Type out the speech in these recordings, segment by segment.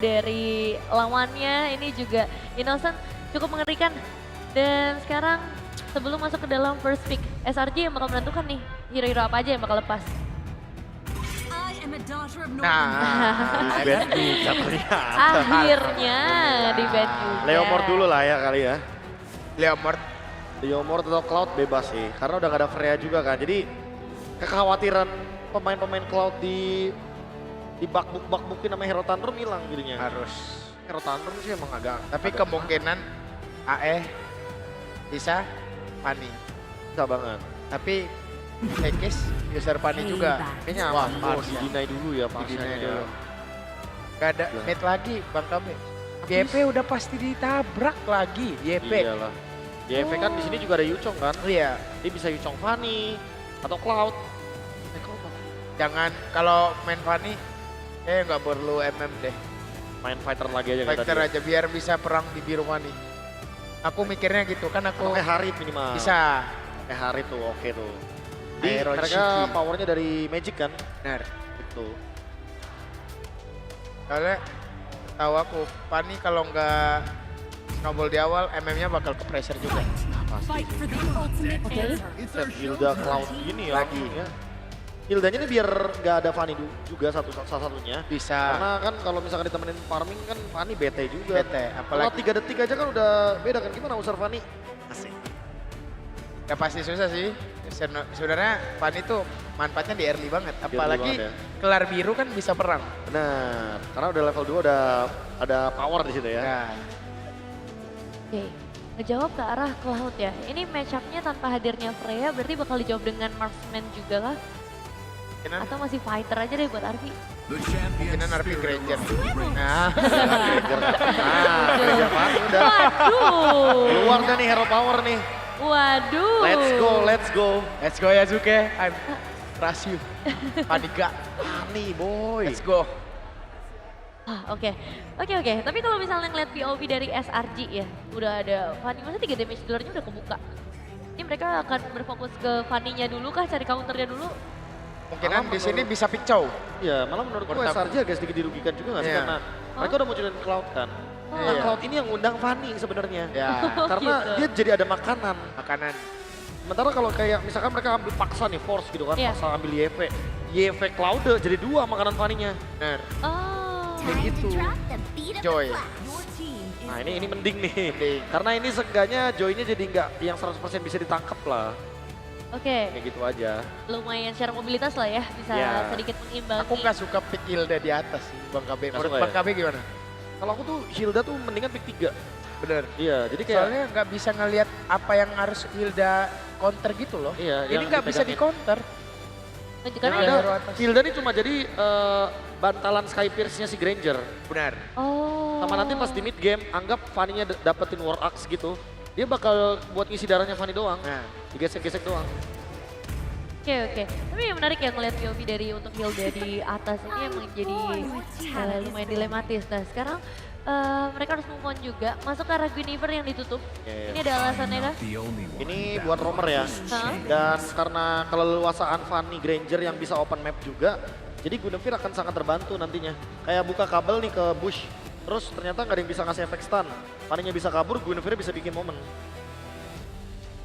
dari lawannya. Ini juga Innocent cukup mengerikan. Dan sekarang sebelum masuk ke dalam first pick, SRG yang bakal menentukan nih hero-hero apa aja yang bakal lepas. Nah, Di band juga ternyata. Akhirnya di band juga. Leomord dulu lah ya kali ya. Leomord. Leomord atau Cloud bebas sih, karena udah gak ada Freya juga kan. Jadi kekhawatiran pemain-pemain Cloud di bakbukin sama Hero Tantrum hilang jadinya. Harus. Hero Tantrum sih emang agak. Tapi kemungkinan AE bisa Pani. Bisa banget. Tapi Ekis user Pani juga. Kayaknya Wah, aman, bos di ya. deny dulu ya Di deny pasnya dulu. ya. Gak ada mid lagi Bang Kabe. YP udah pasti ditabrak lagi. YP. Iyalah. Di EV kan di sini juga ada Yuchong kan. Iya. Dia bisa Yuchong Fanny atau Cloud. Jangan kalau main Fanny nggak perlu MM deh. Main fighter lagi aja kayak Fighter tadi. aja biar bisa perang di biru Fanny. Aku mikirnya gitu kan aku Pakai Harit minimal. bisa. Pakai Harit tuh oke tuh. Di Iron mereka Shiki. powernya dari Magic kan. Benar. Itu. Soalnya tahu aku Fanny kalau nggak snowball di awal MM-nya bakal ke pressure juga. Pasti. Oke. Set Hilda Cloud gini ya. Lagi. Ya. Hildanya ini biar nggak ada Fanny juga salah satunya. Bisa. Karena kan kalau misalkan ditemenin farming kan Fanny bete juga. Bete, Kalau apalagi 3 detik aja kan udah beda kan. Gimana user Fanny? Asik. ya pasti susah sih. Sebenarnya Fanny tuh manfaatnya di early banget. Apalagi banget ya. kelar biru kan bisa perang. Benar. Karena udah level 2 udah ada power di situ ya. Nah, Oke, ngejawab ke arah Cloud ya. Ini match up-nya tanpa hadirnya Freya berarti bakal dijawab dengan marksman juga lah. mungkinan, Atau masih fighter aja deh buat Arvi. mungkinan RP Granger. Nah, Granger Fanny udah. Waduh. Keluar dah nih hero power nih. Waduh. Let's go, let's go. let's go Yasuke. I'm trust you. Panika. Fanny boy. Let's go. Oke. Tapi kalau misalnya ngeliat POV dari SRG ya, udah ada Fanny, masa 3 damage dealernya udah kebuka. Ini mereka akan berfokus ke Fanny-nya dulu kah, cari counternya dulu? Mungkinan Malah di sini menurut- bisa picau. Ya malah menurut gue Menurut SRG agak sedikit dirugikan juga gak sih? Iya. Karena mereka udah munculin Cloud kan. Nah Iya. Cloud ini yang undang Fanny sebenarnya. Ya, Karena Gitu. dia jadi ada makanan. makanan. Sementara kalau kayak misalkan mereka ambil paksa nih force gitu kan, Iya. paksa ambil YV. YV Cloud jadi 2 makanan Fanny-nya. Benar. Oh. Kayak gitu. Joy. Nah ini mending nih. Mending. Karena ini seenggaknya Joy-nya jadi nggak yang 100% bisa ditangkap lah. Oke, Kayak gitu aja. lumayan secara mobilitas lah ya, bisa Ya. sedikit mengimbangi. Aku nggak suka pick Hilda di atas sih, Bang KB. Nggak Menurut suka Bang ya? KB gimana? Kalau aku tuh Hilda tuh mendingan pick 3. Bener. Iya, jadi kayak Soalnya nggak bisa ngelihat apa yang harus Hilda counter gitu loh. Iya, Ini yang nggak bisa di dipegangin. counter. Karena yang Iya, ada hero atas. Hilda nih cuma jadi bantalan Sky Pierce-nya si Granger. Benar. oh. Sama nanti pas di mid game, anggap Fanny-nya dapetin War Axe gitu. Dia bakal buat ngisi darahnya Fanny doang. Nah, Digesek-gesek doang. Oke. Tapi yang menarik ya ngeliat POV dari untuk Hilda di atas ini emang jadi lumayan dilematis. Nah sekarang mereka harus move on juga, masuk ke arah Guinevere yang ditutup. Oke. Ini ada alasannya kah? Ini buat roamer ya. Hah? Dan karena keleluasaan Fanny Granger yang bisa open map juga, jadi Guinevere akan sangat terbantu nantinya. Kayak buka kabel nih ke bush, terus ternyata nggak ada yang bisa ngasih efek stun. Fanny-nya bisa kabur, Guinevere bisa bikin momen.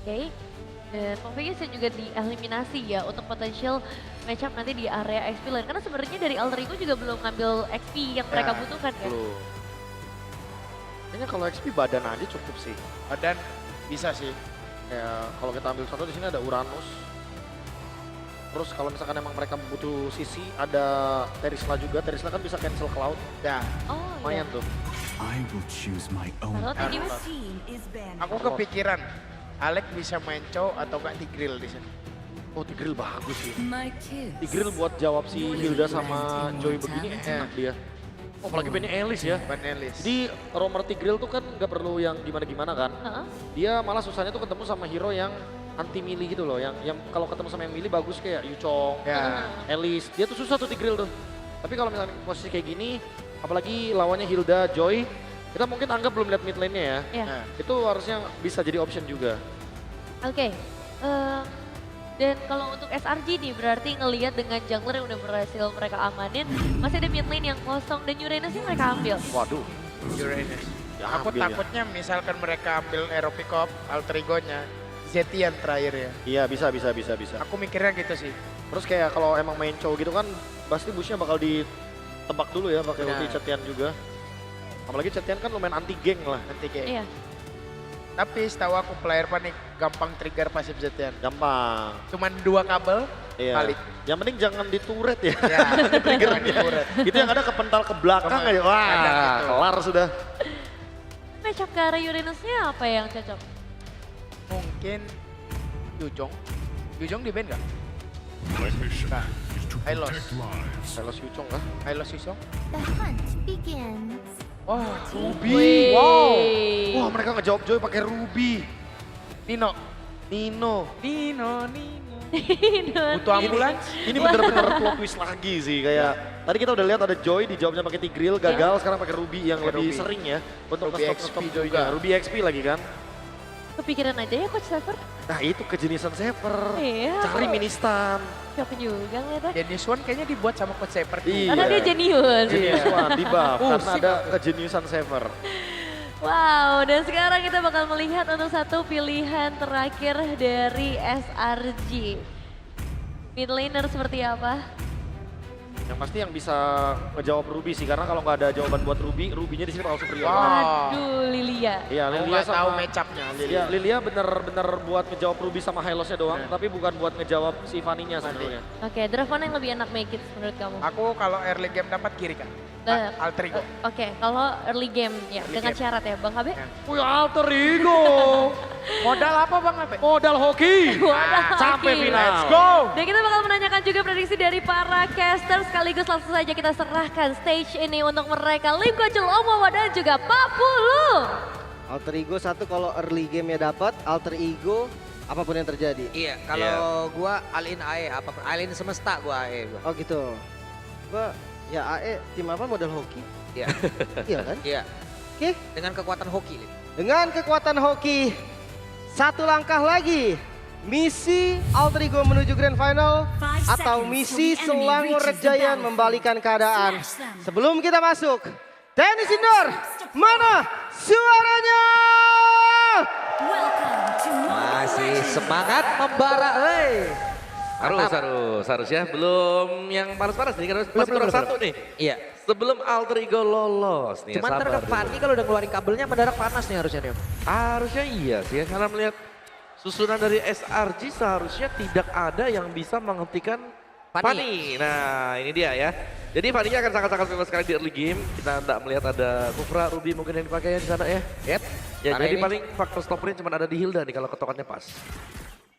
Oke. Dan Confusion juga dieliminasi ya untuk potential matchup nanti di area XP lane. Karena sebenarnya dari Alter Ego juga belum ngambil XP yang mereka Ya, butuhkan kan. Belum. Kayaknya kalau XP badan aja cukup sih. badan bisa sih. Kayak kalau kita ambil contoh di sini ada Uranus. Terus kalau misalkan emang mereka butuh sisi, ada Terisla juga. Terisla kan bisa cancel Cloud. Ya, Oh Lumayan iya. tuh. I will choose my own Kalau tadi aku kepikiran. Alex bisa main cow atau nggak Tigreal di sini. Oh Tigreal bagus sih. Tigreal buat jawab si Hilda sama Joy begini enak dia. Oh apalagi bandnya Elis ya. Van Ellis. Jadi roamer Tigreal tuh kan nggak perlu yang gimana-gimana kan. Heeh. Dia malah susahnya tuh ketemu sama hero yang anti melee gitu loh. Yang kalau ketemu sama yang melee bagus kayak Yuchong, Ya, Elis. Dia tuh susah tuh Tigreal tuh. Tapi kalau misalnya posisi kayak gini, apalagi lawannya Hilda, Joy, kita mungkin anggap belum lihat mid lane-nya ya. Ya. nah, Itu harusnya bisa jadi option juga. Oke. Dan kalau untuk SRG nih berarti ngelihat dengan jungler yang udah berhasil mereka amanin, masih ada mid lane yang kosong dan Uranus yang mereka ambil. Waduh. Uranus. Ya, Aku ambil ya. takutnya misalkan mereka ambil Aero Pickup, Alter Ego-nya, Zetian terakhir ya. Iya bisa. Aku mikirnya gitu sih. Terus kayak kalau emang main cowok gitu kan pasti bushnya bakal ditebak dulu ya pakai ulti Benar. Cetian juga. Apalagi Cetian kan lumayan anti geng lah. Nanti kayak. Iya. Tapi setahu aku player panik gampang trigger pasif Zetian. Gampang. Cuman 2 kabel, Iya. balik. Yang penting jangan dituret ya. Ya, trigger turret. Itu yang ada kepental ke belakang Sama- aja. Wah, kadang gitu. kelar sudah. Matchup ke arah Uranusnya apa yang cocok? Mungkin Yujong. Yujong di band nggak? My mission Nah, is to I lost. protect lives. Silas Yucong kah? Halo Yujong. The hunt begins. Wah, Wih. Ruby. Wow. Wah, mereka ngejawab Joy pakai Ruby. Nino. Nino. Nino. Butuh Butuh ambulans. Ini bener-bener plot twist lagi sih kayak tadi kita udah lihat ada Joy dijawabnya pakai Tigreal gagal, sekarang pakai Ruby yang Pakai lebih Ruby. sering ya untuk Ruby nge-stop XP Joy-nya. juga. Ruby XP lagi kan. Kepikiran aja ya Coach Saver. Nah, itu kejeniusan Saver. Iya. Cari mini stun. Shock juga ngeliatnya. Dennis One kayaknya dibuat sama Coach Saper. Iya. Karena dia jenius. Genius One di buff karena Pusing ada kejeniusan Saver. Wow, dan sekarang kita bakal melihat untuk satu pilihan terakhir dari SRG. Mid laner seperti apa? Yang pasti yang bisa ngejawab Ruby sih karena kalau nggak ada jawaban buat Ruby, Ruby-nya di sini bakal superior. Wow. banget. Aduh, Lilia. Iya, Aku Lilia nggak tahu sama match-up-nya. Iya, Lilia bener-bener buat ngejawab Ruby sama Hylosnya doang, tapi bukan buat ngejawab si Fanny-nya sebenarnya. Oke, draft mana yang lebih enak make it menurut kamu? Aku kalau early game dapat kiri kan. Nah, Alter Ego. Oke, kalau early game ya Early dengan game. syarat ya, Bang Habe. Ya. Wih, alter ego. Modal apa Bang Ape? Modal hoki. Wadah, Sampai oke. final. Let's go. Dan kita bakal menanyakan juga prediksi dari para caster sekaligus langsung saja kita serahkan stage ini untuk mereka. Lim Kocul, Omowa dan juga Pak Pulu. Alter ego satu kalau early game ya dapat, alter ego apapun yang terjadi. Iya, kalau gua Alin AE, apapun Alin semesta gua AE gua. Oh gitu. Gua ya AE tim apa model hoki? Iya. Iya kan? Iya, Oke. dengan kekuatan hoki, Lin. Dengan kekuatan hoki, satu langkah lagi. Misi Alter Ego menuju Grand Final atau misi Selangor Rejayan membalikan keadaan. Sebelum kita masuk, tenis indoor, mana suaranya? Masih semangat membara, Harus ya. Belum yang panas-panas nih, karena masih kurang satu nih. Iya. Sebelum Alter Ego lolos nih, Cuman sabar ntar dulu. Fanny kalau udah ngeluarin kabelnya mendadak panas nih harusnya nih. Harusnya iya sih ya, karena melihat susunan dari SRG seharusnya tidak ada yang bisa menghentikan Fanny. Fanny. Nah, ini dia ya. Jadi Fanny-nya akan sangat-sangat bebas sekali di early game. Kita tidak melihat ada Kufra, Ruby mungkin yang dipakai di sana ya. Yep. Ya, Karena jadi ini- paling faktor stoppernya cuma ada di Hilda nih kalau ketokannya pas.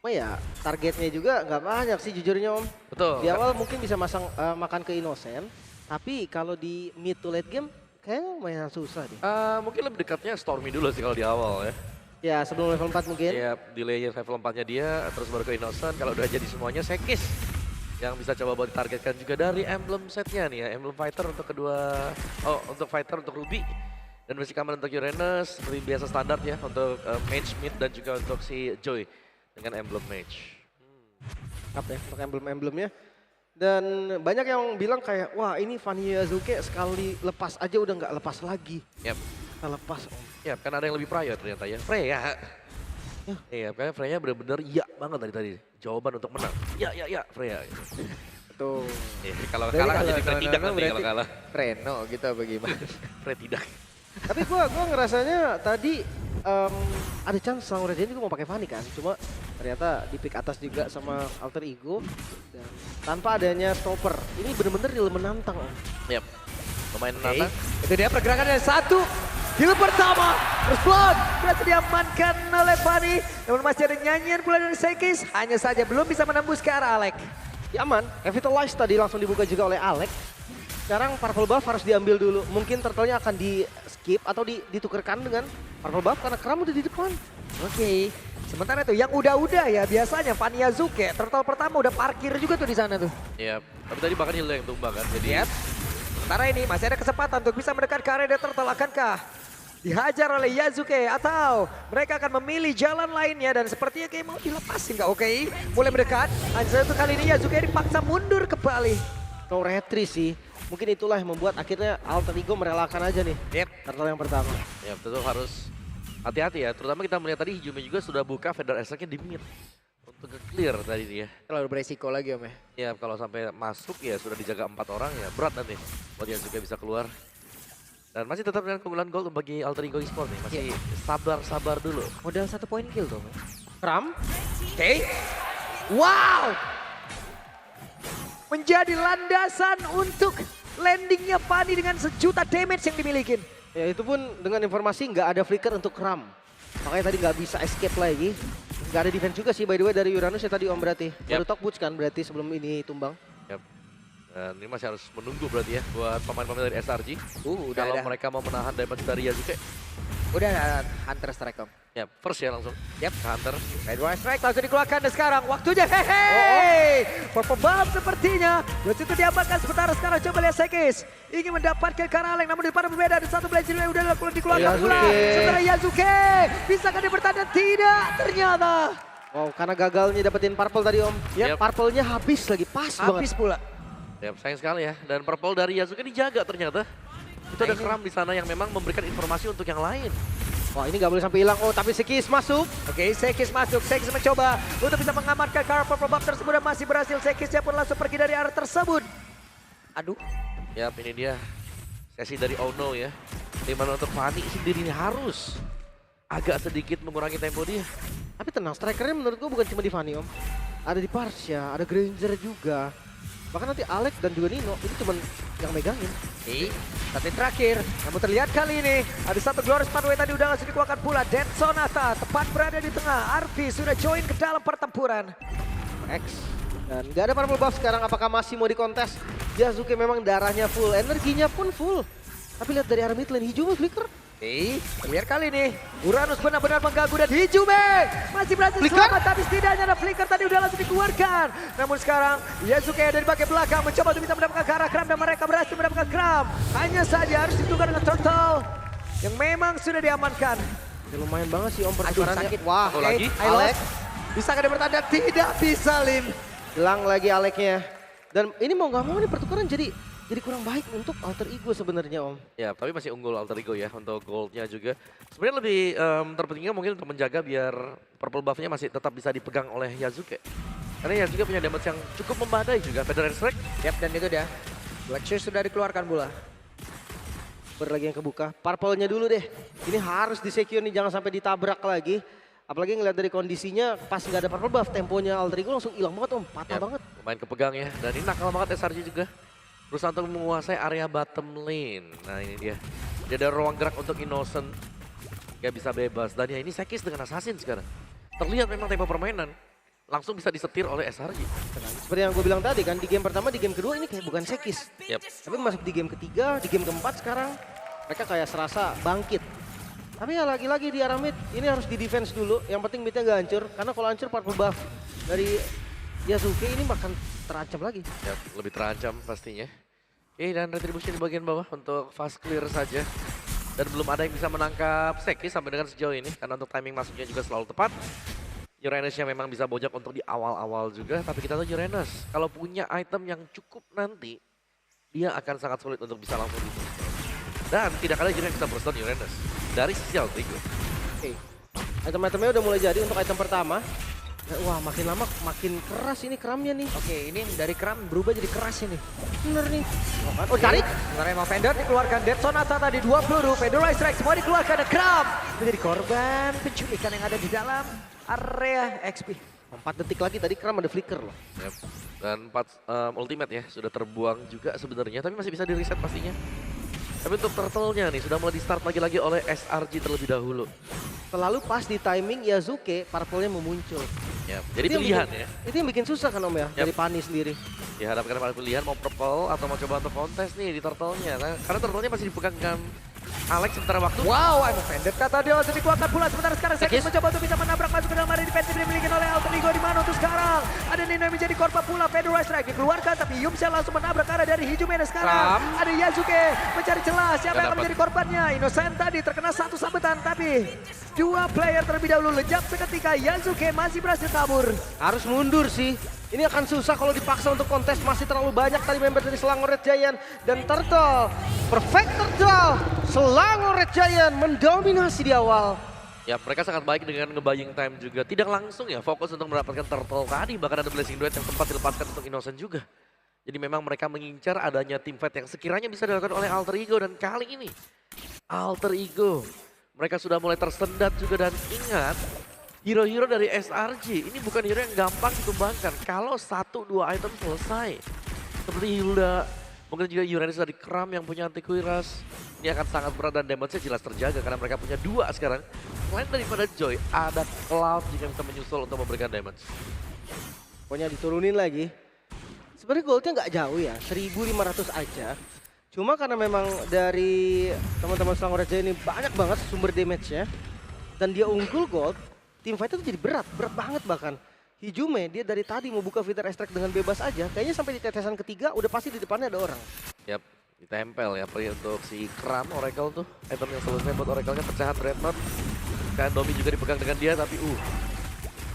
Oh ya, targetnya juga nggak banyak sih jujurnya Om. Betul. Di awal mungkin bisa makan ke Innocent, tapi kalau di mid to late game kayaknya lumayan susah deh. Mungkin lebih dekatnya Stormy dulu sih kalau di awal ya. Ya sebelum level 4 mungkin. Iya, delay level 4-nya dia, terus baru ke Innocent. Kalau udah jadi semuanya Sekis. Yang bisa coba buat ditargetkan juga dari emblem setnya nih ya. Emblem fighter untuk untuk fighter untuk Ruby. Dan basic command untuk Uranus, seperti biasa standar ya. Untuk mage mid dan juga untuk si Joy dengan emblem mage. Lengkap ya untuk emblem-emblemnya. Dan banyak yang bilang kayak, wah ini Fanny Yazuke sekali lepas aja udah nggak lepas lagi. Yap. Kita lepas Om. Ya, kan ada yang lebih prior ternyata ya. Freya. Iya, karena Freya benar-benar iya banget tadi. Jawaban untuk menang. Ya, Freya. Tuh. Ya, kalau Berarti kalah kalau jadi Fred tidak no, nanti kalau berarti- kalah. Reno gitu apa gimana? Fred tidak. Tapi gua ngerasanya tadi ada chance Selangor Rejayan juga mau pakai Fanny kan. Cuma ternyata di pick atas juga sama Alter Ego. Dan tanpa adanya stopper. Ini bener-bener real menantang Om. Yap. Lumayan Oke, menantang. itu dia pergerakannya satu. Kill pertama, first blood berhasil diamankan oleh Fanny. Namun masih ada nyanyian pula dari Sekis, hanya saja belum bisa menembus ke arah Alek. Ya aman, Revitalize tadi langsung dibuka juga oleh Alek. Sekarang Purple Buff harus diambil dulu. Mungkin turtle-nya akan di skip atau ditukerkan dengan Purple Buff karena Kram udah di depan. Oke, sementara itu yang udah-udah ya biasanya Fanny Yazuke, turtle pertama udah parkir juga tuh di sana tuh. Iya, tapi tadi bahkan Hilda yang tumbang kan. Jadi Yep. Sementara ini masih ada kesempatan untuk bisa mendekat ke area turtle, akankah dihajar oleh Yazuke atau mereka akan memilih jalan lainnya dan sepertinya kayak mau dilepasin nggak? Oke, mulai mendekat. Hanya satu kali ini Yazuke dipaksa mundur kembali. No retry sih. Mungkin itulah yang membuat akhirnya Alter Ego merelakan aja nih. Turtle yang pertama. Ya tentu harus hati-hati ya. Terutama kita melihat tadi Hijumi juga sudah buka Feather Attack-nya di mid. Untuk clear tadi dia. Terlalu beresiko lagi Om ya. Ya kalau sampai masuk ya sudah dijaga 4 orang ya berat nanti. Buat Yazuke bisa keluar. Dan masih tetap dengan keunggulan gol bagi Alter Ego Esports nih. Masih sabar-sabar dulu. Modal 1 poin kill tuh. Kram. Oke. Wow. Menjadi landasan untuk landingnya Fanny dengan sejuta damage yang dimiliki. Ya itu pun dengan informasi nggak ada flicker untuk Kram. Makanya tadi nggak bisa escape lagi. Nggak ada defense juga sih by the way dari Uranus ya tadi Om berarti. Baru talk boots kan berarti sebelum ini tumbang. Yap. Dan ini masih harus menunggu berarti ya buat pemain-pemain dari SRG. Udah Kalau ada. mereka mau menahan damage dari Yazuke. Udah ada Hunter Strike Om. Ya first ya langsung. Yap, Hunter. Red Strike langsung dikeluarkan dan sekarang waktunya hehehe. Purple Buff sepertinya. Terus itu diamankan sementara sekarang coba lihat Sekis. Ingin mendapatkan Karaleng namun di depan berbeda. Ada satu Blade yang udah dikeluarkan pula. Sementara Yazuke. Bisakah dia bertahan? Tidak ternyata. Wow karena gagalnya dapetin purple tadi Om. Yap. Purple-nya habis lagi pas Habis banget. pula. Ya sayang sekali ya. Dan purple dari Yazuke dijaga ternyata. Itu ada Kram di sana yang memang memberikan informasi untuk yang lain. Wah ini nggak boleh sampai hilang. Oh tapi Sekis masuk. Oke, Sekis masuk. Sekis mencoba untuk bisa mengamankan Karl Purple Buff tersebut dan masih berhasil. Sekisnya pun langsung pergi dari arah tersebut. Aduh. Yap, ini dia sesi dari Ono ya. Dimana untuk Fanny sendiri ini harus agak sedikit mengurangi tempo dia. Tapi tenang, strikernya menurut gua bukan cuma di Fanny Om. Ada di Parsha, ada Granger juga. Bahkan nanti Alex dan juga Nino, itu cuma yang megangin. Satu terakhir, namun terlihat kali ini ada satu Glorious Pathway tadi udah langsung dikeluarkan pula. Dead Sonata tepat berada di tengah. Arfi sudah join ke dalam pertempuran. X. Dan nggak ada purple buff sekarang, apakah masih mau dikontes? Yazuke memang darahnya full, energinya pun full. Tapi lihat dari arah mid lane, Hijumi flicker. Terlihat kali ini Uranus benar-benar mengganggu dan Hijumi masih berhasil Flicker? selamat, tapi setidaknya ada flicker tadi udah langsung dikeluarkan. Namun sekarang Yazuke dari bagian belakang mencoba untuk bisa mendapatkan ke arah Kram dan mereka berhasil mendapatkan Kram. Hanya saja harus ditukar dengan Turtle yang memang sudah diamankan. Ya, lumayan banget sih Om Aduh pertukarannya. sakit. Wah, Satu lagi. Alex. Bisa ada bertanda? Tidak bisa Lim. Hilang lagi Alexnya. Dan ini mau nggak mau nih pertukaran jadi kurang baik untuk Alter Ego sebenarnya Om. Ya, tapi masih unggul Alter Ego ya untuk goldnya juga. Sebenarnya lebih terpentingnya mungkin untuk menjaga biar purple buff-nya masih tetap bisa dipegang oleh Yazuke. Karena Yazuke punya damage yang cukup membadai juga. Feather Strike. Yap, dan itu dia. Black Shoes sudah dikeluarkan pula. Lagi yang kebuka. Purple-nya dulu deh. Ini harus di-secure nih, jangan sampai ditabrak lagi. Apalagi ngeliat dari kondisinya pas nggak ada purple buff, temponya Alter Ego langsung hilang banget Om. Patah banget. Lumayan kepegang ya. Dan ini nakal banget SRG juga. Berusaha untuk menguasai area bottom lane. Nah ini dia. Dia ada ruang gerak untuk Innocent. Gak bisa bebas. Dan ya ini Sekis dengan Assassin sekarang. Terlihat memang tempo permainan. Langsung bisa disetir oleh SRG. Seperti yang gue bilang tadi kan, di game pertama, di game kedua ini kayak bukan Sekis. Yap. Tapi masuk di game ketiga, di game keempat sekarang mereka kayak serasa bangkit. Tapi ya lagi-lagi di arah mid, ini harus di defense dulu. Yang penting midnya gak hancur, karena kalau hancur purple buff dari Yazuke ini makan terancam lagi. Ya, lebih terancam pastinya. Oke, dan retribution di bagian bawah untuk fast clear saja. Dan belum ada yang bisa menangkap Sekis sampai dengan sejauh ini. Karena untuk timing masuknya juga selalu tepat. Uranus yang memang bisa bojok untuk di awal-awal juga. Tapi kita tahu Uranus, kalau punya item yang cukup nanti, dia akan sangat sulit untuk bisa langsung di burst down. Dan tidak ada juga yang bisa burst down Uranus. Dari sisi Alter Ego. Oke, item-itemnya udah mulai jadi untuk item pertama. Wah makin lama makin keras ini Kramnya nih. Oke, ini dari Kram berubah jadi keras ini. Bener nih. Oh tarik. Sementara emang Fender dikeluarkan Dead Sonata tadi 2 peluru. Federalized Strike semua dikeluarkan dan Kram menjadi korban penculikan yang ada di dalam area XP. 4 detik lagi tadi Kram ada flicker loh. Yep. Dan 4 ultimate ya sudah terbuang juga sebenarnya. Tapi masih bisa di reset pastinya. Tapi untuk turtle-nya nih sudah mulai di start lagi oleh SRG terlebih dahulu. Selalu pas di timing Yazuke, purple-nya mau muncul. Yep. Jadi Itu yang pilihan bikin- ya. Itu yang bikin susah kan Om ya, Yep. dari Pani sendiri. Dihadapkan pada pilihan mau purple atau mau coba untuk kontes nih di turtle-nya. Nah, karena turtle-nya masih dipegangkan Alex sementara waktu. Wow, I'm offended. Kata dia langsung dikeluarkan pula. Sementara sekarang Sekis mencoba untuk bisa menabrak masuk ke dalam area defensif yang dimiliki oleh Alter Ego. Di mana untuk sekarang ada Nino yang menjadi korban pula. Federal Strike dikeluarkan tapi Yumsha langsung menabrak arah dari Hijume. Sekarang ada Yasuke mencari celah. Siapa yang akan menjadi korbannya? Innocent tadi terkena satu sabetan tapi dua player terlebih dahulu lejap seketika. Yasuke masih berhasil kabur. Harus mundur sih. Ini akan susah kalau dipaksa untuk kontes, masih terlalu banyak tadi member dari Selangor Red Giant. Dan Turtle, perfect Turtle, Selangor Red Giant mendominasi di awal. Ya mereka sangat baik dengan nge-buying time juga. Tidak langsung ya fokus untuk mendapatkan turtle tadi. Bahkan ada blessing duet yang sempat dilepaskan untuk Innocent juga. Jadi memang mereka mengincar adanya team fight yang sekiranya bisa dilakukan oleh Alter Ego. Dan kali ini Alter Ego mereka sudah mulai tersendat juga. Dan ingat hero-hero dari SRG ini bukan hero yang gampang ditumbangkan. Kalau 1-2 item selesai. Seperti Hilda, mungkin juga Uranus dari Kram yang punya anti kuiras. Ini akan sangat berat dan damage-nya jelas terjaga karena mereka punya 2 sekarang. Selain daripada Joy, ada Cloud jika bisa menyusul untuk memberikan damage. Pokoknya diturunin lagi. Sebenarnya goldnya nggak jauh ya, 1.500 aja. Cuma karena memang dari teman-teman Selangor Red Giant ini banyak banget sumber damage-nya. Dan dia unggul gold. Team fight itu jadi berat banget bahkan. Hijume dia dari tadi mau buka Fitter Extract dengan bebas aja. Kayaknya sampai di tetesan ketiga udah pasti di depannya ada orang. Yap, ditempel ya perih untuk si Kram Oracle tuh. Item yang selesai buat Oracle-nya pecahan Dreadnought. Dan Domi juga dipegang dengan dia tapi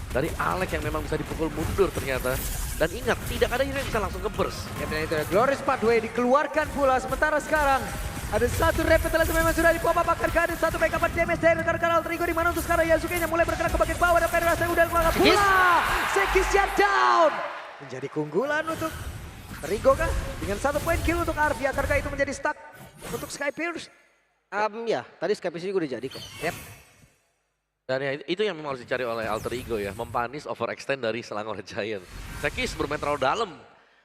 dari Alex yang memang bisa dipukul mundur ternyata. Dan ingat, tidak ada hero yang bisa langsung ke-burst. Ya benar itu, Glorious Pathway dikeluarkan pula. Sementara sekarang ada satu repetelasi memang sudah dipop up, akan ada satu backup damage dari rekan-rekan Alter Ego. Di mana untuk sekarang Yasuke-nya mulai bergerak ke bagian bawah dan Federasi udah keluar pula. Sekis down. Menjadi keunggulan untuk Rigo kah? Dengan 1 poin kill untuk Arvi. Akankah itu menjadi stuck untuk Skypierce? Ya, tadi Skypiece juga udah jadi kok. Yep. Dan ya, itu yang memang harus dicari oleh Alter Ego ya. Mempanis overextend dari Selangor Giant. Sekis bermain terlalu dalam.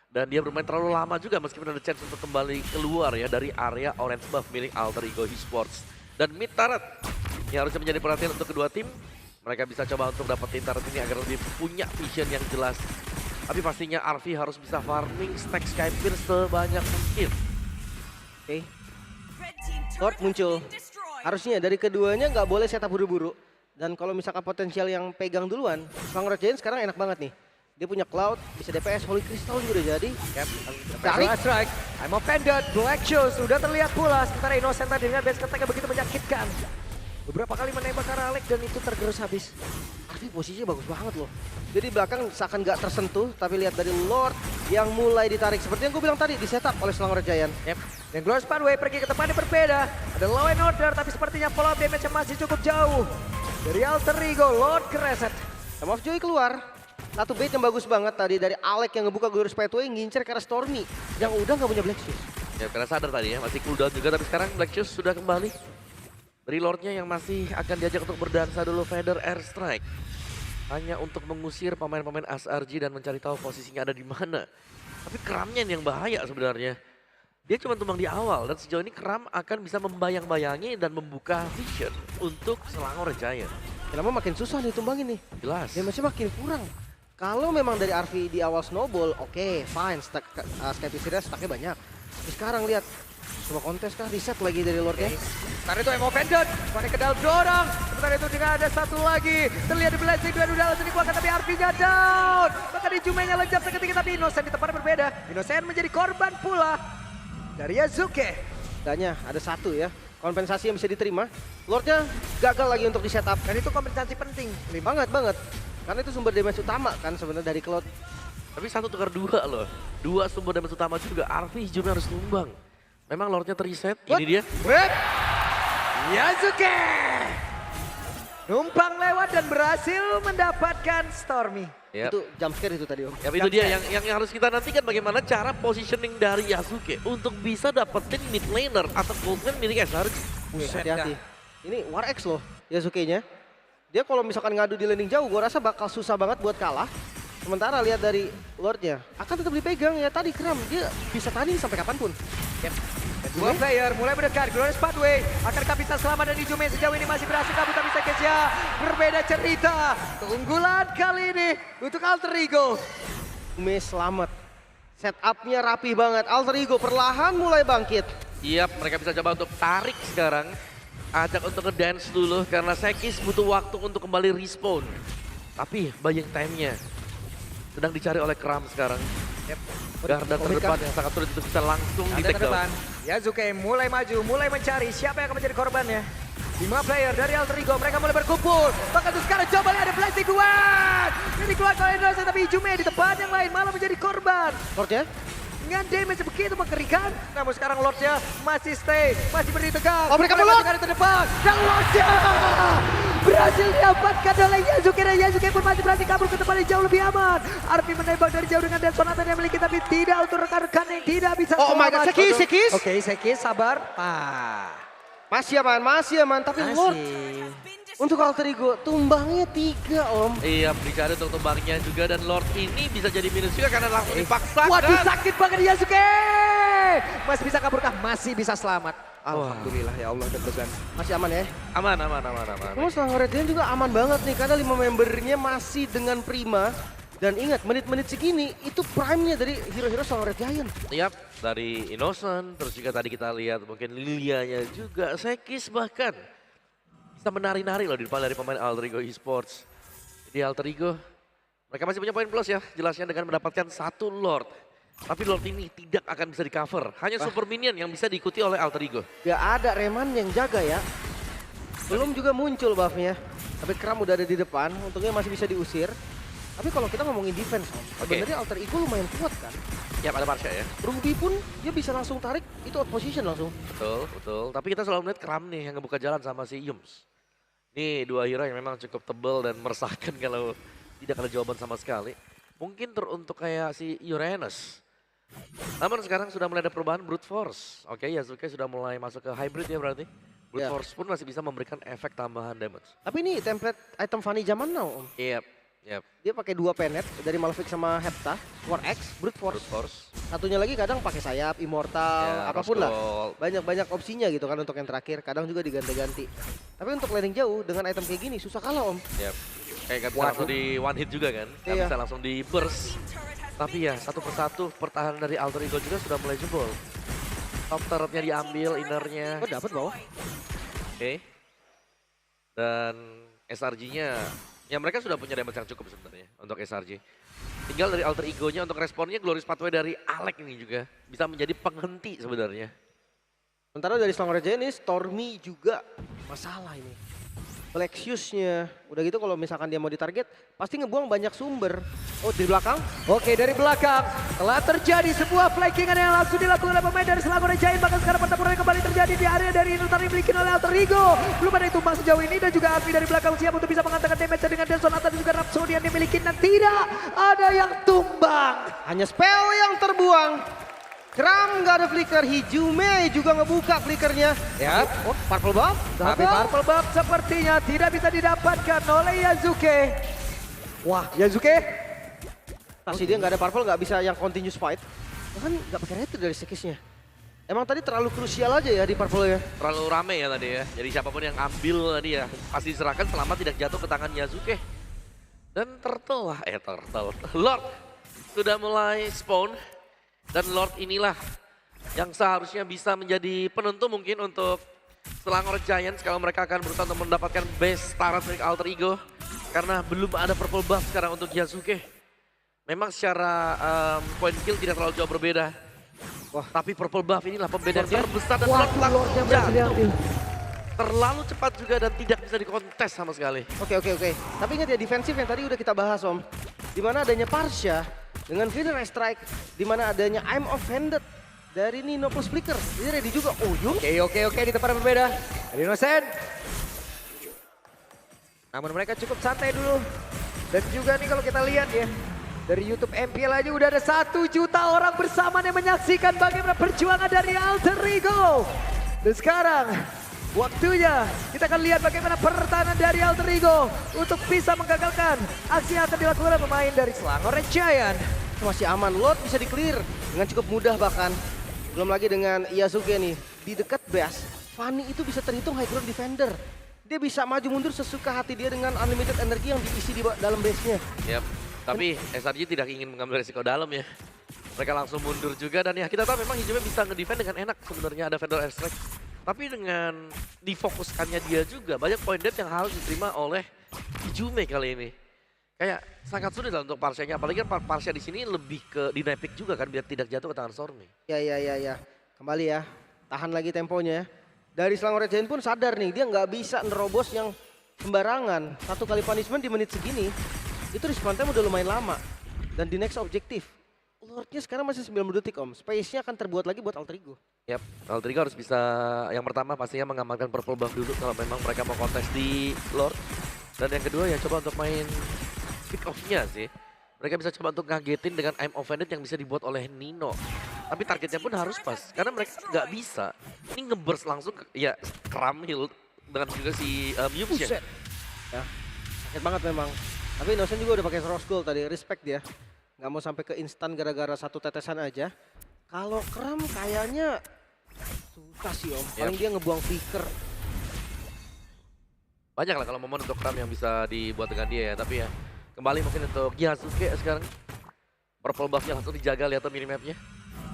Dan dia bermain terlalu lama juga meskipun ada chance untuk kembali keluar ya dari area orange buff milik Alter Ego Esports. Dan mid turret yang harusnya menjadi perhatian untuk kedua tim. Mereka bisa coba untuk dapetin turret ini agar lebih punya vision yang jelas. Tapi pastinya Arvi harus bisa farming stack Skypierce sebanyak mungkin. Oke. Lord muncul. Harusnya dari keduanya nggak boleh setup buru-buru. Dan kalau misalkan potensial yang pegang duluan, Selangor Red Giant sekarang enak banget nih. Dia punya Cloud, bisa DPS, Holy Crystal juga udah jadi. Yep. Tarik. Strike. I'm offended. Black Shoes sudah terlihat pula. Sementara Innocent tadi dengan base attack yang begitu menyakitkan. Beberapa kali menembak ke arah Alex dan itu tergerus habis. Arvi posisinya bagus banget loh. Jadi belakang seakan nggak tersentuh, tapi lihat dari Lord yang mulai ditarik. Seperti yang gue bilang tadi, di setup oleh Selangor Red Giant. Yep. Dan Glorious Pathway pergi ke tempat yang berbeda. Ada Law and Order, tapi sepertinya follow up damage yang masih cukup jauh. Dari Alter Ego, Lord kereset. Time of Joy keluar. Satu bait yang bagus banget tadi dari Alex yang ngebuka Glorious Pathway ngincer ke arah Stormy yang udah nggak punya Black Shoes. Ya karena sadar tadi ya masih cooldown juga tapi sekarang Black Shoes sudah kembali. Dari Lordnya yang masih akan diajak untuk berdansa dulu Feather Airstrike. Hanya untuk mengusir pemain-pemain SRG dan mencari tahu posisinya ada di mana. Tapi Kramnya yang bahaya sebenarnya. Dia cuma tumbang di awal dan sejauh ini Kram akan bisa membayang-bayangi dan membuka vision untuk Selangor Giant. Kenapa makin susah nih tumbangin nih? Jelas. Damage-nya makin kurang. Kalau memang dari Arvi di awal snowball, oke, fine, Skypiece stacknya banyak. Tapi sekarang lihat, coba kontes kah, reset lagi dari Lordnya. Sementara itu Emo Offended, panik ke dalam dorong. Sementara itu juga ada satu lagi. Terlihat di Blessing, dua udah langsung dikeluarkan tapi Arvi-nya down. Bahkan di Jumenya lejap seketika tapi Innocent di tempat berbeda. Innocent menjadi korban pula dari Yasuke. Danya ada satu ya, kompensasi yang bisa diterima. Lordnya gagal lagi untuk di setup. Dan itu kompensasi penting. Banget. Karena itu sumber damage utama kan sebenarnya dari Cloud. Tapi 1 tukar 2 loh. 2 sumber damage utama juga. Arvi hijaunya harus tumbang. Memang Lordnya terreset. Ini dia. Rip. Yasuke. Numpang lewat dan berhasil mendapatkan Stormy. Yep. Itu jump scare itu tadi Om. Ya itu dia yang harus kita nantikan bagaimana cara positioning dari Yasuke untuk bisa dapetin mid laner atau gold lane milik SRG. Hati-hati. Ini War X loh Yasuke-nya. Dia kalau misalkan ngadu di landing jauh, gue rasa bakal susah banget buat kalah. Sementara lihat dari Lordnya, akan tetap dipegang ya tadi Kram. Dia bisa tanding sampai kapanpun. Yep. Dua player mulai mendekat, Glorious Pathway. Akankah bisa selamat dan Ijume sejauh ini masih berhasil kabur tapi Sekesya berbeda cerita. Keunggulan kali ini untuk Alter Ego. Ijume selamat. Setupnya rapi banget. Alter Ego perlahan mulai bangkit. Yap, mereka bisa coba untuk tarik sekarang. Ajak untuk ngedance dulu karena Sekis butuh waktu untuk kembali respawn. Tapi buying time-nya sedang dicari oleh Kram sekarang. Yep. Garda terdepan yang sangat sulit untuk bisa langsung di Ada take down. depan. Yasuke mulai maju, mulai mencari siapa yang akan menjadi korbannya. 5 player dari Alter Ego, mereka mulai berkumpul. Bahkan tuh sekarang coba lihat ada flashing duet. Ini keluar oleh Indonesia, tapi Ijume di tempat yang lain malah menjadi korban. Lordnya? Dengan damage begitu mengerikan. Namun sekarang Lordnya masih stay, masih berdiri tegak. Oh, mereka Mulai melot. masuk ke terdepan. Dan Lordnya berhasil didapatkan oleh Yasuke. Dan Yasuke pun masih berhasil kabur ke tempat yang jauh lebih aman. Arpi menembak dari jauh dengan Desonata yang memiliki, tapi tidak untuk rekan-rekan yang tidak bisa Oh my god, selamat. Sekis. Oke, Sekis sabar. Masih aman, tapi Lord untuk Alter Ego tumbangnya 3 Om. Iya, dicari untuk tumbangnya juga dan Lord ini bisa jadi minus juga karena langsung dipaksakan. Waduh, sakit banget Yasuke. Masih bisa kaburkah? Masih bisa selamat. Alhamdulillah ya Allah, deg-degan. Masih aman ya? Aman. Kalau Selangor Red Giant juga aman banget nih karena 5 membernya masih dengan prima. Dan ingat, menit-menit segini itu prime-nya dari hero-hero Selangor Red Giant. Yap, dari Innocent, terus juga tadi kita lihat mungkin Lilianya juga, Sekis bahkan bisa menari-nari loh di depan dari pemain Alter Ego Esports. Jadi Alter Ego, mereka masih punya poin plus ya, jelasnya dengan mendapatkan 1 Lord. Tapi Lord ini tidak akan bisa di-cover, hanya Super Minion yang bisa diikuti oleh Alter Ego. Gak ada Reman yang jaga ya. Belum juga muncul buff-nya. Tapi Kram udah ada di depan, untungnya masih bisa diusir. Tapi kalau kita ngomongin defense, sebenarnya Alter Ego lumayan kuat kan. Ya ada Marsha ya. Ruby pun dia bisa langsung tarik, itu out position langsung. Betul. Tapi kita selalu melihat Kram nih yang ngebuka jalan sama si Yums. Ini 2 hero yang memang cukup tebal dan meresahkan kalau tidak ada jawaban sama sekali. Mungkin teruntuk kayak si Uranus. Namun sekarang sudah mulai ada perubahan Brute Force. Oke, Yasuke sudah mulai masuk ke hybrid ya berarti. Brute Ya. Force pun masih bisa memberikan efek tambahan damage. Tapi ini template item Fanny zaman now Om. Yep. Dia pakai 2 penet dari Malefic sama Hepta, War X, Brute Force. Brute Force. Satunya lagi kadang pakai sayap, Immortal, Ya, apapun Rose lah. Gold. Banyak opsinya gitu kan untuk yang terakhir. Kadang juga diganti-ganti. Tapi untuk landing jauh dengan item kayak gini susah kalah Om. Yep. Kayak gak bisa langsung di one hit juga kan. Gak Iya. bisa langsung di burst. Tapi ya satu persatu pertahanan dari Alter Ego juga sudah mulai jebol. Top turretnya diambil, innernya. Oh dapat bawah. Oke. Dan SRG-nya, ya mereka sudah punya damage yang cukup sebenarnya untuk SRG. Tinggal dari Alter Ego-nya untuk responnya Glorious Pathway dari Alec ini juga bisa menjadi penghenti sebenarnya. Sementara dari Selangor Red Giant ini Stormy juga masalah ini. Flexiusnya, udah gitu kalau misalkan dia mau ditarget, pasti ngebuang banyak sumber. Oh di belakang? Oke, dari belakang telah terjadi sebuah flankingan yang langsung dilakukan oleh pemain dari Selangor Red Giant. Bahkan sekarang pertempuran kembali terjadi di area dari Inutar yang dimiliki oleh Alter Ego. Belum ada yang tumbang sejauh ini dan juga Arfi dari belakang siap untuk bisa mengatakan damage dengan Desonata dan juga Rhapsody yang dimiliki. Dan tidak ada yang tumbang. Hanya spell yang terbuang. Kram nggak ada flicker, Hijume juga ngebuka flickernya. Ya, Oh, purple buff. tapi Double. Purple Buff sepertinya tidak bisa didapatkan oleh Yasuke. Wah, Yasuke Pasti dia nggak ada purple, nggak bisa yang continuous fight. Bahkan nggak pakai retir dari sekisnya. Emang tadi terlalu krusial aja ya di purple ya. Terlalu rame ya tadi ya. Jadi siapapun yang ambil tadi ya pasti diserahkan selama tidak jatuh ke tangan Yasuke. Dan Turtle. Lord sudah mulai spawn. Dan Lord inilah yang seharusnya bisa menjadi penentu mungkin untuk Selangor Giants kalau mereka akan berusaha untuk mendapatkan base turret dari Alter Ego. Karena belum ada purple buff sekarang untuk Yasuke. Memang secara point kill tidak terlalu jauh berbeda. Wah, tapi purple buff inilah pembeda yang terbesar dan Lord Lordnya berhasil diambil. terlalu cepat juga dan tidak bisa dikontes sama sekali. Oke. Tapi ingat ya defensif yang tadi udah kita bahas Om. Dimana adanya Parsha dengan Feeder Strike. Dimana adanya I'm Offended dari Nino plus Flicker. Ini ready juga. Oh Yung. Oke, di tempat yang berbeda. Ada Innocent. Namun mereka cukup santai dulu. Dan juga nih kalau kita lihat ya. Dari YouTube MPL aja udah ada 1 juta orang bersama yang menyaksikan bagaimana perjuangan dari Alter Ego. Dan sekarang waktunya kita akan lihat bagaimana pertahanan dari Alter Ego untuk bisa menggagalkan aksi yang akan dilakukan oleh pemain dari Selangor Red Giant. Masih aman. Lord bisa di-clear dengan cukup mudah bahkan. Belum lagi dengan Yasuke nih. Di dekat base, Fanny itu bisa terhitung high ground defender. Dia bisa maju mundur sesuka hati dia dengan unlimited energi yang diisi di dalam base-nya. Yap. Tapi SRG tidak ingin mengambil resiko dalam ya. Mereka langsung mundur juga dan ya kita tahu memang Hijume bisa ngedefend dengan enak sebenarnya ada Federal Airstrike. Tapi dengan difokuskannya dia juga banyak point dead yang harus diterima oleh Hijume kali ini. Kayak sangat sulit lah untuk Parsia-nya, apalagi kan Parsia di sini lebih ke dynamic juga kan biar tidak jatuh ke tangan Stormy. Ya. Kembali ya, tahan lagi temponya. Dari Selangor Red Giant pun sadar nih, dia nggak bisa nerobos yang sembarangan. 1 kali punishment di menit segini, itu respawn time udah lumayan lama. Dan di next objektif, Lordnya sekarang masih 90 detik om. Space-nya akan terbuat lagi buat Alter Ego. Yap, Alter Ego harus bisa yang pertama pastinya mengamankan purple buff dulu kalau memang mereka mau kontes di Lord. Dan yang kedua ya coba untuk main pick off-nya sih. Mereka bisa coba untuk ngagetin dengan I'm Offended yang bisa dibuat oleh Nino. Tapi targetnya pun harus pas, karena mereka nggak bisa. Ini nge-burst langsung, ya Kramil dengan juga si Mewtwo. Ya, sakit banget memang. Tapi Innocent juga udah pakai Rose Gold tadi, respect dia. Nggak mau sampai ke instan gara-gara 1 tetesan aja. Kalau Kram kayaknya susah sih om, paling dia ngebuang flicker. Banyak lah kalau momen untuk Kram yang bisa dibuat dengan dia ya, tapi ya kembali mungkin untuk Yasuke sekarang. Purple buff-nya langsung dijaga, lihat minimapnya.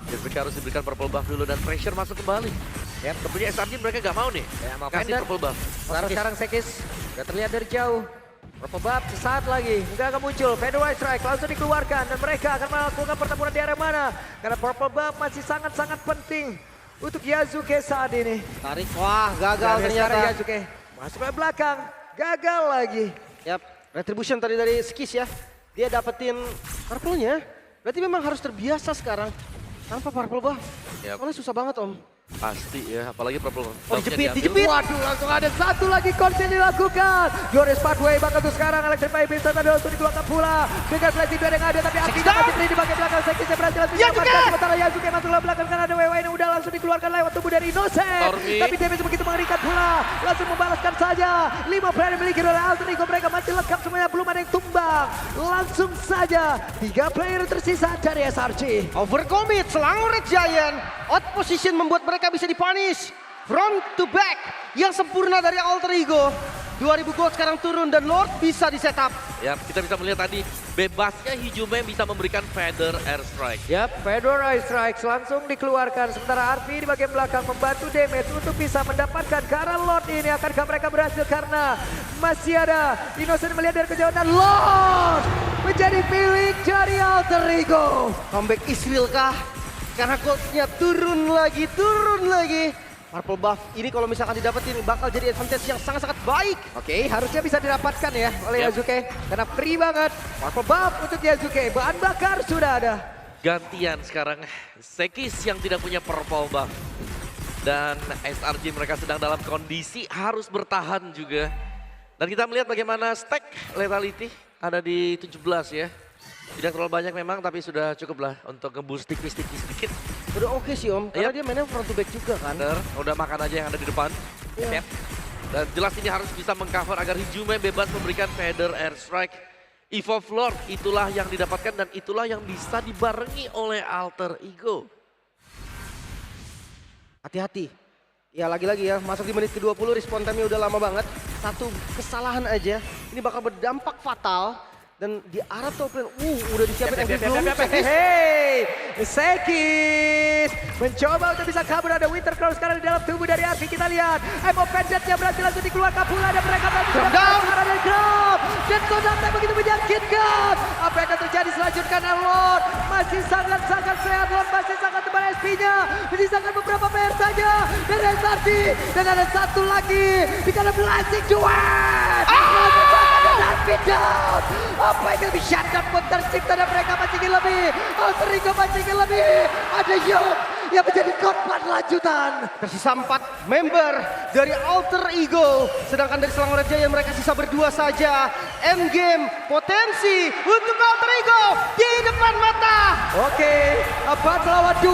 Yasuke harus diberikan purple buff dulu dan pressure masuk kembali. Yap. Tentunya SRG mereka nggak mau nih kasih purple buff. Sekarang Sekis udah terlihat dari jauh. Purple buff sesaat lagi, nggak akan muncul. Federal Strike langsung dikeluarkan dan mereka akan melakukan pertempuran di area mana. Karena purple buff masih sangat-sangat penting untuk Yasuke saat ini. Tarik, wah gagal Dan ternyata. sekarang Yasuke masuk ke belakang, gagal lagi. Yap, retribution tadi dari Skis ya. Dia dapetin purple-nya. Berarti memang harus terbiasa sekarang. Tanpa purple buff. Yap. Soalnya susah banget om. Pasti ya, apalagi purple Oh buff-nya dijepit. Waduh, langsung ada satu lagi konsen dilakukan. Glorious Pathway bakal tuh sekarang. Electrify bisa tadi langsung dikeluarkan pula. Dengan flashing yang ada, tapi akhirnya masih berdiri di bagian belakang. Sekisnya berhasil langsung diamankan. Sementara Yasuke masuk ke belakang karena ada WW yang udah langsung dikeluarkan lewat tubuh dari Innocent. Stormy. Tapi damage begitu mengerikan pula. Langsung membalaskan saja. 5 player dimiliki oleh Alter Ego. Mereka masih lengkap semuanya, belum ada yang tumbang. Langsung saja 3 player tersisa dari SRG. Overcommit, Selangor Red Giant. Out position membuat mereka bisa dipunish. Front to back yang sempurna dari Alter Ego. 2000 gold sekarang turun dan Lord bisa di setup. Ya, kita bisa melihat tadi bebasnya Hijume bisa memberikan Feather Airstrike. Yap, Fedora Strikes langsung dikeluarkan. Sementara RP di bagian belakang membantu damage untuk bisa mendapatkan karena Lord ini. Akankah mereka berhasil karena masih ada Innocent melihat dari kejauhan dan Lord menjadi milik dari Alter Ego. Comeback Israel kah? Karena goldnya turun lagi. Purple buff ini kalau misalkan didapetin bakal jadi advantage yang sangat-sangat baik. Oke, harusnya bisa didapatkan ya oleh Yap. Yasuke. Karena free banget. Purple buff untuk Yasuke. Bahan bakar sudah ada. Gantian sekarang Sekis yang tidak punya purple buff. Dan SRG mereka sedang dalam kondisi harus bertahan juga. Dan kita melihat bagaimana stack lethality ada di 17 ya. Tidak terlalu banyak memang, tapi sudah cukup lah untuk nge-boost tipis-tipis sedikit. Udah oke sih om, karena Yap. dia mainnya front to back juga kan. Bener, udah makan aja yang ada di depan. Iya. Yap. Dan jelas ini harus bisa mengcover agar Hijume bebas memberikan Feather Airstrike. Evolve Lord, itulah yang didapatkan dan itulah yang bisa dibarengi oleh Alter Ego. Hati-hati. Ya lagi-lagi ya, masuk di menit ke-20 respon time-nya udah lama banget. Satu kesalahan aja, ini bakal berdampak fatal. Dan di arah top lane, udah disiapin angle blow. Hey, Sekis mencoba untuk bisa kabur. Ada Winter Crown sekarang di dalam tubuh dari Arfi. Kita lihat Emo Pendantnya berhasil langsung dikeluarkan pula. Dan mereka berhasil sekarang dari Grab. Dan Kodamnya begitu menyakitkan. Apa yang akan terjadi selanjutnya karena Lord masih sangat-sangat sehat. Lord masih sangat tebal SP-nya. Menyisakan beberapa player saja. Dan SRG. Dan ada satu lagi. Dikala Blazing Duet. Down. Apa yang lebih shutdown pun tercipta dan mereka masih ingin lebih. Alter Ego masih ingin lebih. Ada Young yang menjadi korban lanjutan. Tersisa 4 member dari Alter Ego. Sedangkan dari Selangor Red Giant mereka sisa berdua saja. Endgame potensi untuk Alter Ego di depan mata. Oke, 4 lawan 2.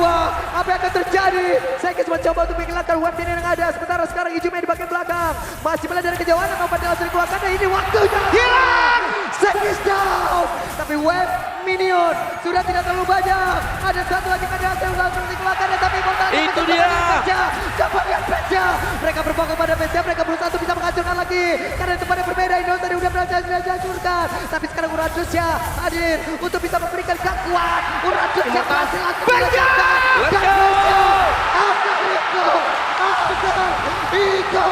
Apa yang akan terjadi? Sekis mencoba untuk menghilangkan weapon yang ada. Sementara sekarang Hijume di bagian belakang. Masih melihat dari kejauhan. Apa yang harus dikeluarkan? Dan ini waktunya. Hilang! Sekis down. Tapi web minion sudah tidak terlalu banyak. Ada satu lagi keadaan yang langsung dikeluarkan. Tapi Itu dia. Coba lihat Peja. Mereka berfokus pada Peja. Mereka berusaha untuk bisa menghancurkan lagi. Karena itu pada berbeda. Indonesia tadi udah berhasil dihancurkan. Tapi sekarang Urantusya hadir untuk bisa memberikan kekuatan. Urantusya berhasil langsung dihancurkan. Let's go! After Iko.